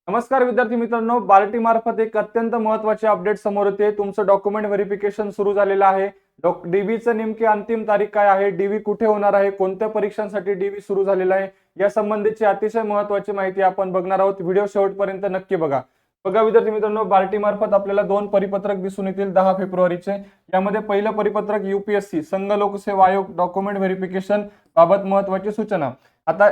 नमस्कार विद्यार्थी मित्रांनो, बार्टी मार्फत एक अत्यंत महत्त्वाचे अपडेट समोर येते। तुमचं डॉक्युमेंट व्हेरिफिकेशन सुरू झालेलं आहे। डीबीचं नेमकी अंतिम तारीख काय आहे, डीबी कुठे होणार आहे, कोणत्या परीक्षांसाठी डीबी सुरू झालेला आहे, या संबंधीची अतिशय महत्त्वाची माहिती आपण बघणार आहोत। व्हिडिओ शेवटपर्यंत नक्की बघा। विद्यार्थी मित्रांनो, बार्टी मार्फत आपल्याला दोन परिपत्रक दिसून येतील 10 फेब्रुवारीचे। यामध्ये पहिलं परिपत्रक यूपीएससी संघ लोकसेवा आयोग डॉक्युमेंट व्हेरिफिकेशन बाबत महत्त्वाची सूचना। आता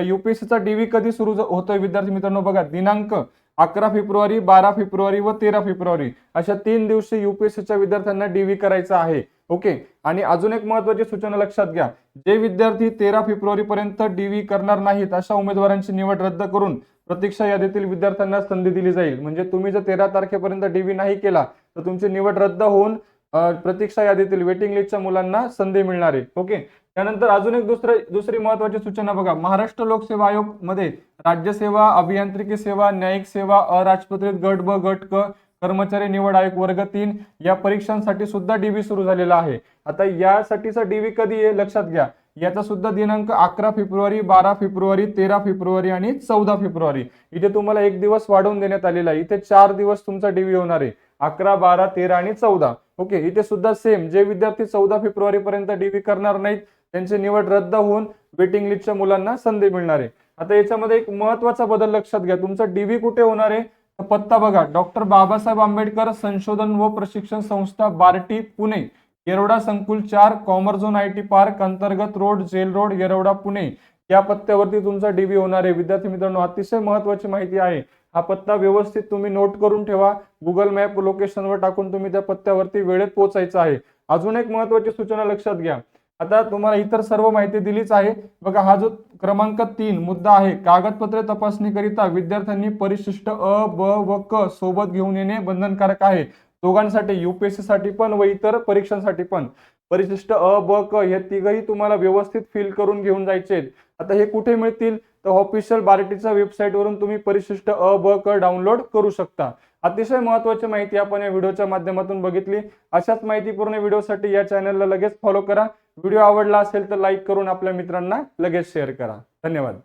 यूपीएससीचा डीबी कधी सुरू होतोय विद्यार्थी मित्रांनो, बघा दिनांक 11 फेब्रुवारी, 12 फेब्रुवारी व 13 फेब्रुवारी अशा 3 दिवशी यूपीएससीच्या विद्यार्थ्यांना डीबी करायचा आहे। ओके, आणि अजून एक महत्त्वाची सूचना लक्षात घ्या, जे विद्यार्थी 13 फेब्रुवारी पर्यंत डीबी करणार नाहीत अशा उमेदवारांची निवड रद्द करून प्रतीक्षा यादीतील विद्यार्थ्यांना संधी दिली जाईल। म्हणजे तुम्ही जर 13 तारखेपर्यंत डीबी नाही केला तर तुमची निवड रद्द होऊन प्रतीक्षा यादीतील वेटिंग लिस्टच्या मुलांना संधी मिळणार आहे। ओके, त्यानंतर अजून एक दुसरी महत्त्वाची सूचना बघा, महाराष्ट्र लोकसेवा आयोग मध्ये राज्यसेवा, अभियांत्रिकी सेवा, न्यायिक सेवा, अराजपत्रित गट ब गट क, कर्मचारी निवड आयोग वर्ग 3 या परीक्षांसाठी सुद्धा डीबी सुरू झालेला आहे। आता यासाठीचा डीबी कधी आहे लक्षात घ्या, याचा सुद्धा दिनांक 11 फेब्रुवारी, 12 फेब्रुवारी, 13 फेब्रुवारी आणि 14 फेब्रुवारी। इथे तुम्हाला एक दिवस वाढवून देण्यात आलेला आहे। इथे 4 दिवस तुमचा डीबी होणार आहे, 11, 12, 13 आणि 14। ओके, इथे सुद्धा सेम, जे विद्यार्थी 14 फेब्रुवारी पर्यंत डीबी करणार नाहीत त्यांची निवड रद्द होऊन वेटिंग लिस्टच्या मुलांना संधी मिळणार आहे। आता याच्यामध्ये एक महत्त्वाचा बदल लक्षात घ्या, तुमचा डीबी कुठे होणार आहे, पत्ता बघा, डॉक्टर बाबासाहेब आंबेडकर संशोधन व प्रशिक्षण संस्था बार्टी पुणे, येरवडा संकुल 4, कॉमर्स झोन आयटी पार्क अंतर्गत road, jail road, Yerwada Pune या पत्त्यावरती तुमचा डीबी होणार आहे। विद्यार्थी मित्रांनो, अतिशय महत्त्वाची माहिती आहे। हा पत्ता व्यवस्थित तुम्ही नोट करून ठेवा, गुगल मॅप लोकेशनवर टाकून तुम्ही त्या पत्त्यावरती वेळेत पोहोचायचं आहे। अजून एक महत्त्वाची सूचना लक्षात घ्या, आता तुम्हाला इतर सर्व माहिती दिलीच आहे। बघा, हा जो क्रमांक 3 मुद्दा आहे, कागदपत्रे तपासणी करिता विद्यार्थ्यांनी परिशिष्ट अ, ब व क सोबत घेऊन येणे बंधनकारक आहे। दोघांसाठी, यूपीएससी साठी पण व इतर परीक्षांसाठी पण परिशिष्ट अ, ब, क हे तिघही तुम्हाला व्यवस्थित फिल करून घेऊन जायचे आहेत। आता हे कुठे मिळतील, तर ऑफिशियल बार्टीच्या वेबसाईट वरून तुम्ही परिशिष्ट अ, ब, क डाउनलोड करू शकता। अतिशय महत्त्वाची माहिती आपण या व्हिडिओच्या माध्यमातून बघितली। अशाच माहितीपूर्ण व्हिडिओसाठी या चॅनलला लगेच फॉलो करा। व्हिडिओ आवडला असेल तर लाईक करून आपल्या मित्रांना लगेच शेअर करा। धन्यवाद।